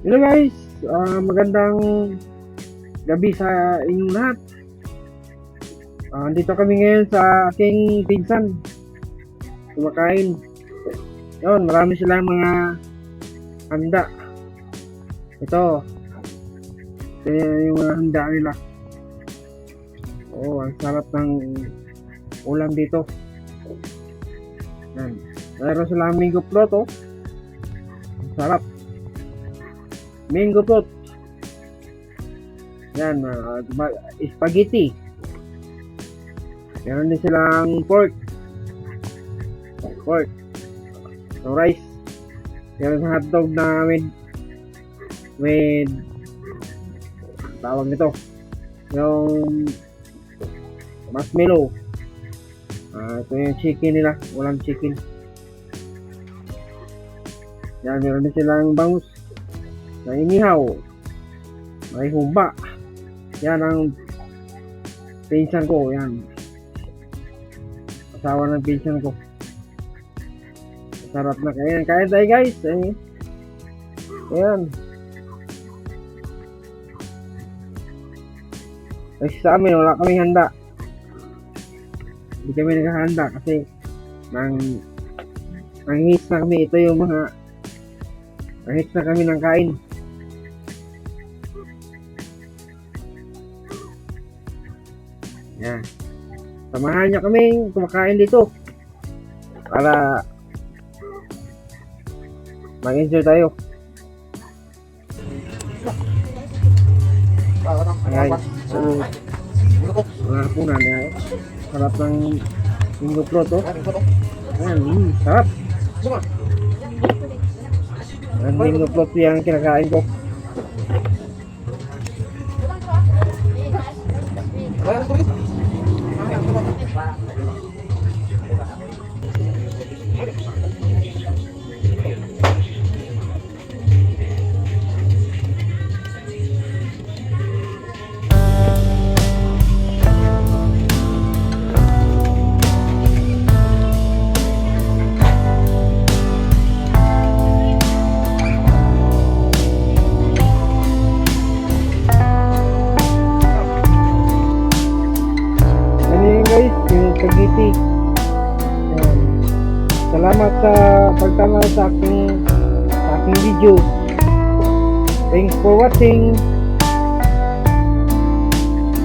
Hello guys, magandang gabi sa inyong lahat. Dito kami ngayon sa aking pinsan. Kumakain. Yun, marami silang mga handa. Ito yung mga handa nila. Oh, ang sarap ng ulam dito. Yan. Meron silang mango float, oh. Ang sarap. Mango float. Yan, spaghetti. Meron din silang pork. So rice. Meron sa hotdog na with tawag nito. Yung marshmallow. Ito yung chicken nila. Walang chicken. Yan, meron din silang bangus na inihaw. May humba. Yan ang pinsan ko. Yan. Asawa ng pinsan ko. Sarap na. Kaya tayo guys. Ayan. Kasi sa amin wala kaming handa. Hindi kami naghahanda kasi nanghihis na kami. Ito yung mga nanghihis na kami ng kain. Yan. Samahan niyo kami kumakain dito para mag-enjoy tayo. Ayan. So, mga hapunan yan. Sarap ng mango float, oh. Ayan, sarap. Ayan, mango float yung kinakain ko. Guys, yung spaghetti. Salamat sa pagtanaw sa aking video. Thanks for watching.